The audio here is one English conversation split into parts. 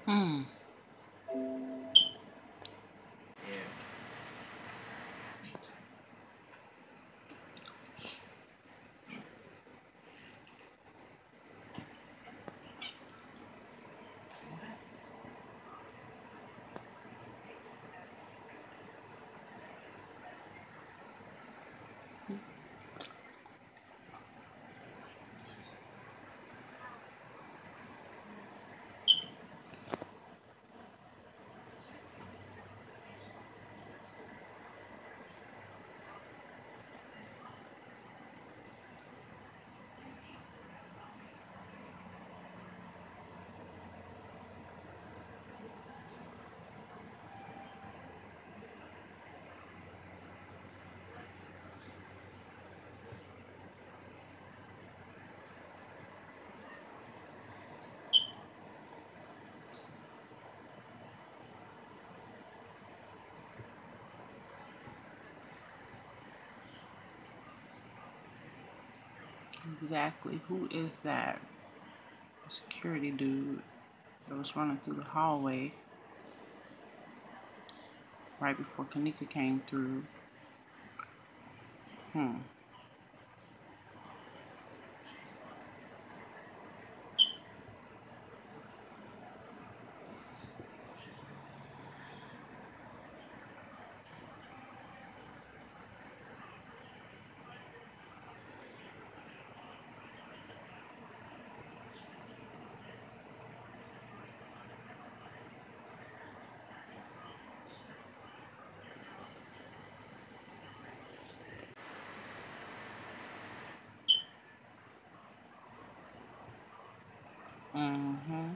Hmm. Exactly. Who is that security dude that was running through the hallway right before Kanika came through? Hmm. Mm-hmm.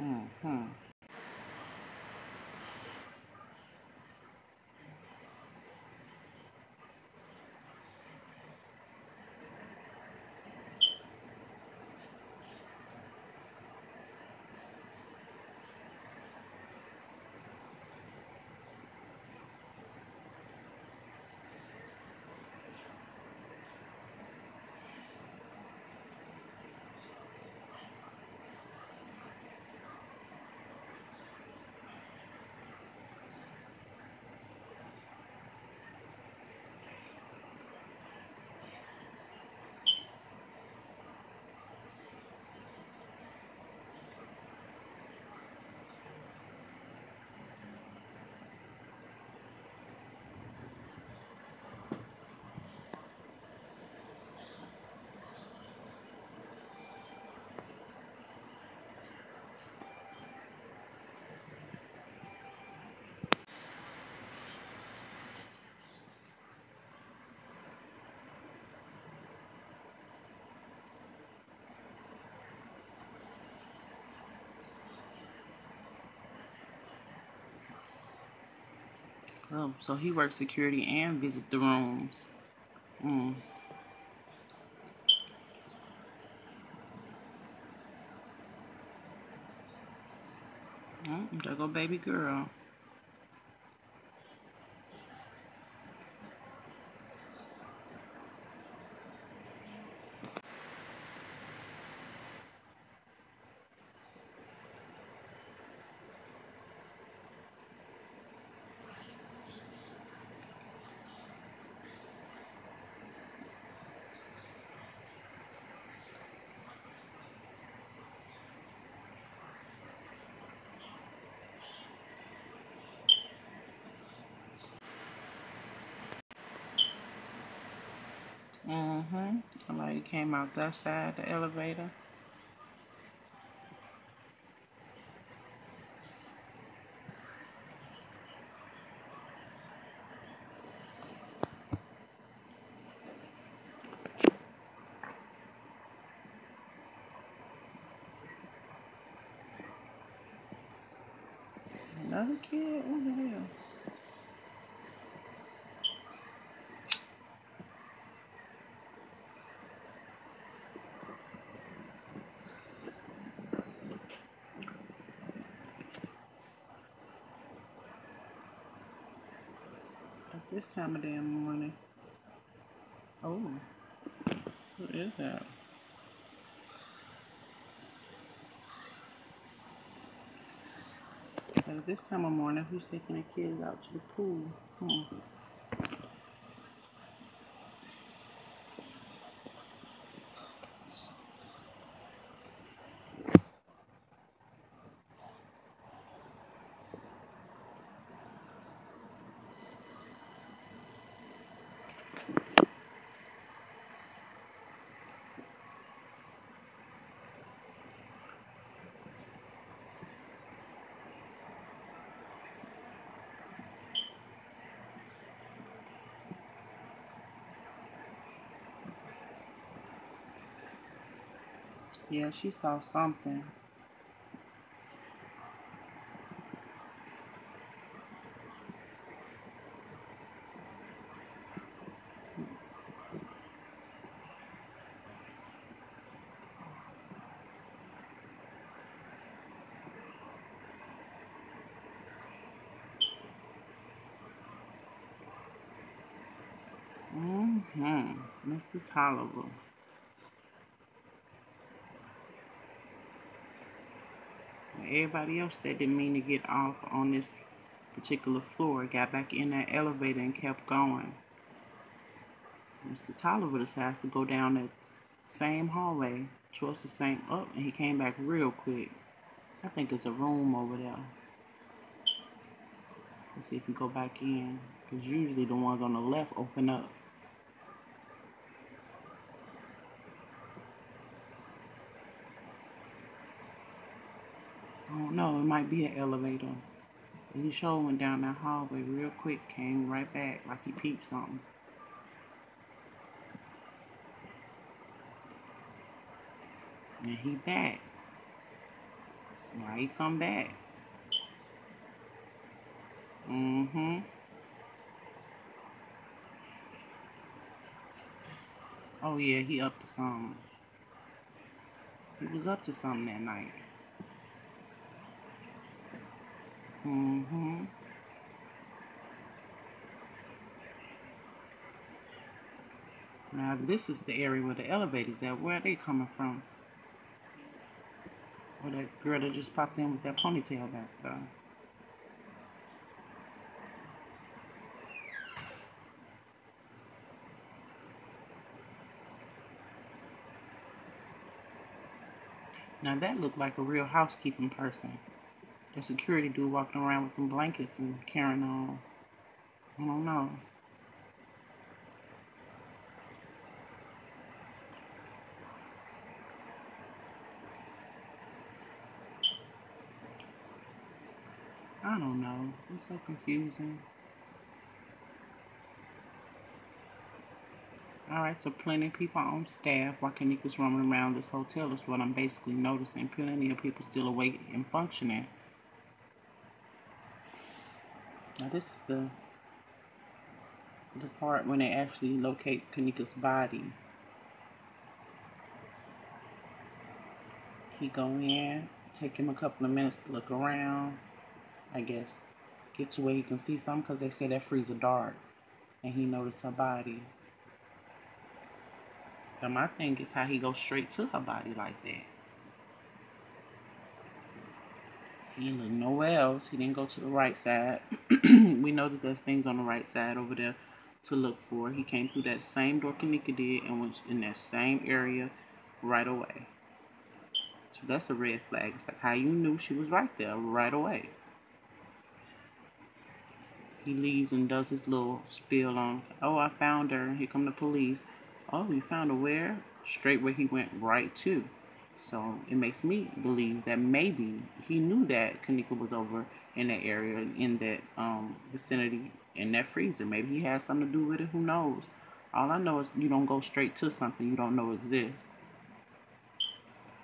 Mm-hmm. Oh, so he worked security and visit the rooms. Mm. There go baby girl. Mm-hmm. Somebody came out that side the elevator. Another kid? What the hell? At this time of damn morning. Oh, who is that? But at this time of morning, who's taking the kids out to the pool? Yeah, she saw something. Mr. Toliver. Everybody else that didn't mean to get off on this particular floor got back in that elevator and kept going. Mr. Toliver decides to go down that same hallway towards the same up, and he came back real quick. I think it's a room over there. Let's see if we go back in, because usually the ones on the left open up. I don't know, it might be an elevator. He sure went down that hallway real quick, came right back like he peeped something. And he back. Why he come back? Oh yeah, he up to something. He was up to something that night. Now this is the area where the elevators at. Where are they coming from? Or that girl that just popped in with that ponytail back there. Now that looked like a real housekeeping person. The security dude walking around with them blankets and carrying on. I don't know. I don't know. It's so confusing. Alright, so plenty of people on staff while Kanika's roaming around this hotel is what I'm basically noticing. Plenty of people still awake and functioning. Now this is the part when they actually locate Kanika's body. He go in, take him a couple of minutes to look around. I guess get to where he can see something, because they say that freezer dark, and he noticed her body. But my thing is how he goes straight to her body like that. He didn't look nowhere else. He didn't go to the right side. We know that there's things on the right side over there to look for. He came through that same door Kanika did and was in that same area right away. So that's a red flag. It's like how you knew she was right there right away. He leaves and does his little spiel on, oh, I found her. Here come the police. Oh, you found her where? Straight where he went right to. So it makes me believe that maybe he knew that Kanika was over in that area, in that vicinity, in that freezer. Maybe he had something to do with it. Who knows? All I know is you don't go straight to something you don't know exists.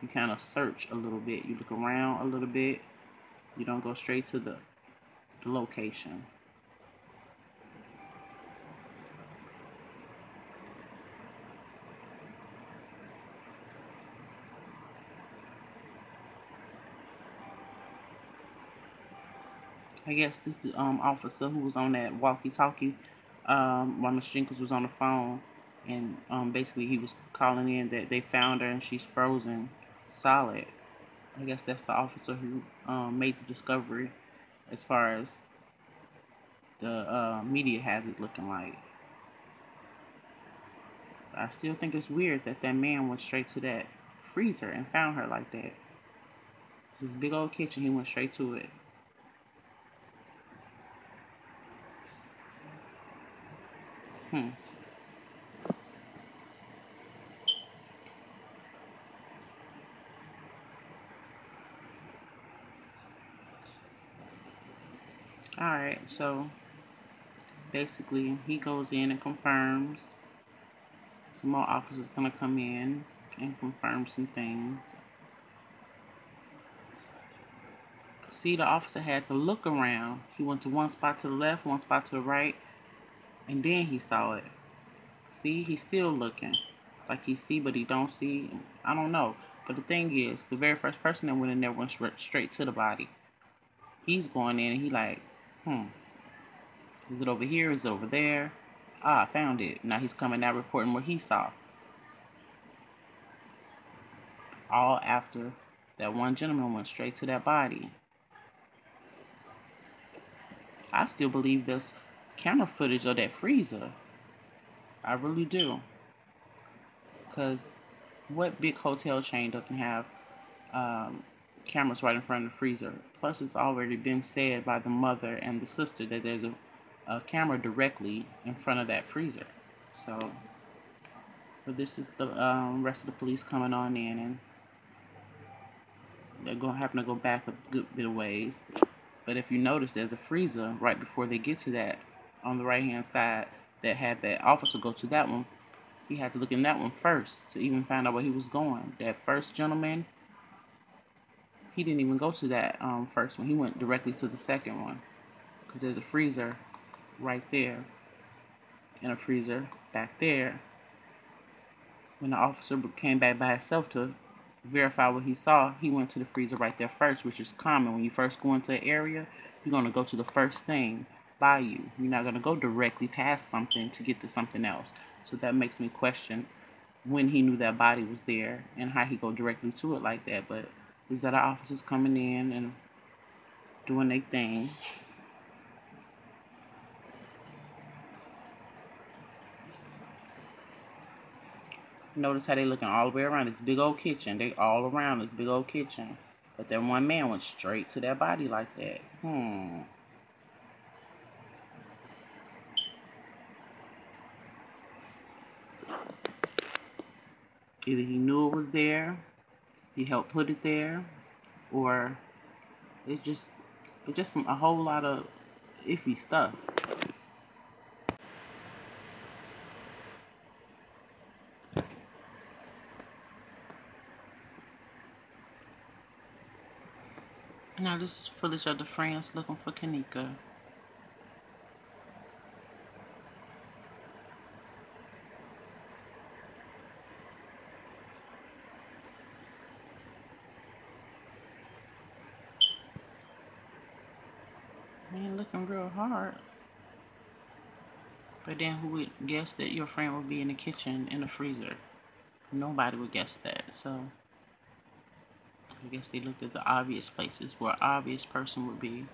You kind of search a little bit. You look around a little bit. You don't go straight to the location. I guess this the officer who was on that walkie-talkie while Miss Jenkins was on the phone, and basically he was calling in that they found her and she's frozen solid. I guess that's the officer who made the discovery as far as the media has it looking like. I still think it's weird that that man went straight to that freezer and found her like that. This big old kitchen, he went straight to it. Hmm. Alright, so basically he goes in and confirms. Some more officers gonna come in and confirm some things. See, the officer had to look around. He went to one spot to the left, one spot to the right, and then he saw it. See, he's still looking. Like he see, but he don't see. I don't know. But the thing is, the very first person that went in there went straight to the body. He's going in and he like, is it over here? Is it over there? Ah, I found it. Now he's coming out reporting what he saw. All after that one gentleman went straight to that body. I still believe there's camera footage of that freezer. I really do. Because what big hotel chain doesn't have cameras right in front of the freezer? Plus, it's already been said by the mother and the sister that there's a camera directly in front of that freezer. So, but this is the rest of the police coming on in, and they're going to happen to go back a good bit of ways. But if you notice, there's a freezer right before they get to that on the right-hand side that had that officer go to that one. He had to look in that one first to even find out where he was going. That first gentleman, he didn't even go to that first one. He went directly to the second one because there's a freezer right there and a freezer back there. When the officer came back by himself to verify what he saw, he went to the freezer right there first, which is common. When you first go into an area, you're going to go to the first thing by you. You're not going to go directly past something to get to something else. So that makes me question when he knew that body was there and how he go directly to it like that. But these other officers coming in and doing their thing. Notice how they looking all the way around this big old kitchen. They all around this big old kitchen. But that one man went straight to that body like that. Either he knew it was there, he helped put it there, or it's just a whole lot of iffy stuff. Now this is footage of the friends looking for Kanika. They ain't looking real hard. But then who would guess that your friend would be in the kitchen in the freezer? Nobody would guess that. So I guess they looked at the obvious places where an obvious person would be.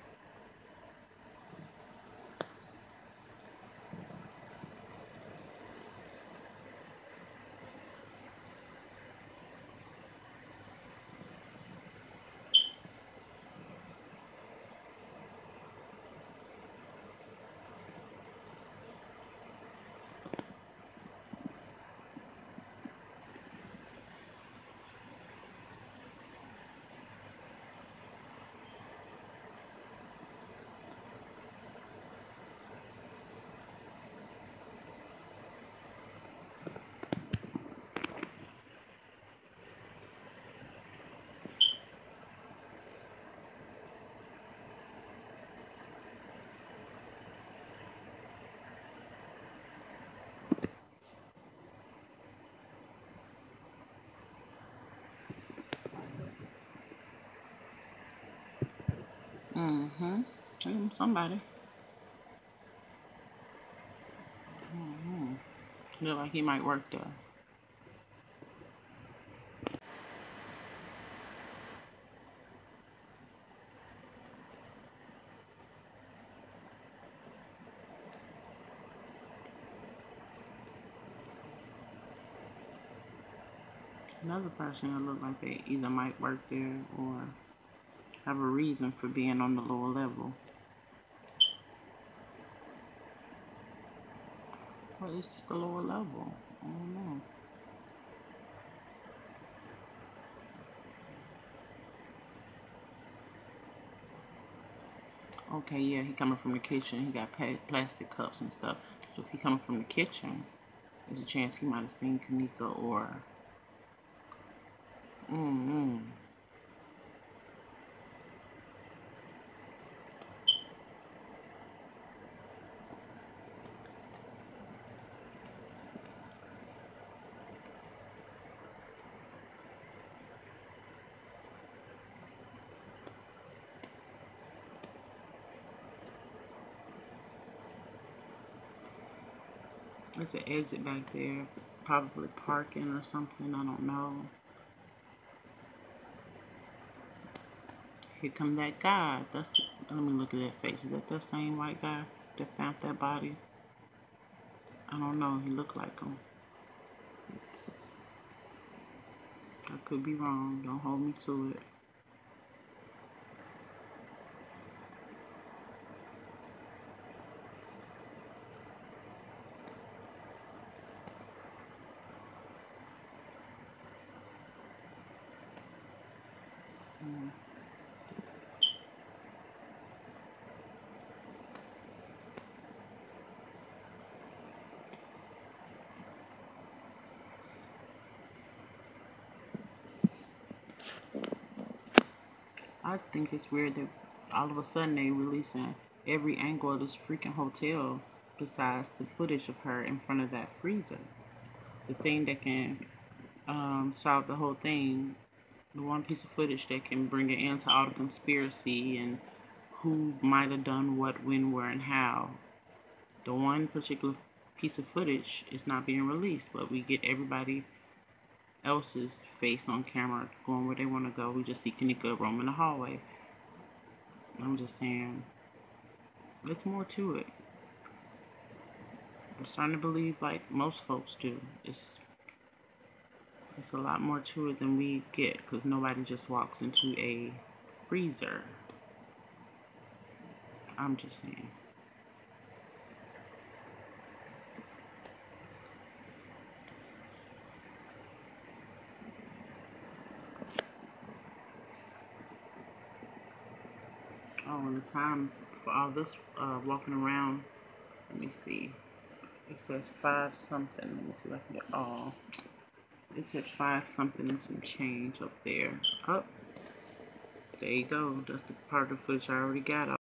Somebody. Look like he might work there. Another person that look like they either might work there or have a reason for being on the lower level. Or is this the lower level? I don't know. Okay, yeah, he coming from the kitchen. He got plastic cups and stuff. So if he coming from the kitchen, there's a chance he might have seen Kanika or... There's an exit back there. Probably parking or something. I don't know. Here come that guy. Let me look at that face. Is that the same white guy that found that body? I don't know. He looked like him. I could be wrong. Don't hold me to it. I think it's weird that all of a sudden they releasing every angle of this freaking hotel besides the footage of her in front of that freezer. The thing that can solve the whole thing, the one piece of footage that can bring an end to all the conspiracy and who might have done what, when, where, and how. The one particular piece of footage is not being released, but we get everybody else's face on camera going where they want to go. We just see Kanika roaming the hallway. I'm just saying, there's more to it. I'm starting to believe, like most folks do, it's a lot more to it than we get, because nobody just walks into a freezer. I'm just saying. Oh, and the time for all this walking around, let me see. It says 5 something. Let me see if I can get all. It said 5 something and some change up there. Up. There you go. That's the part of the footage I already got.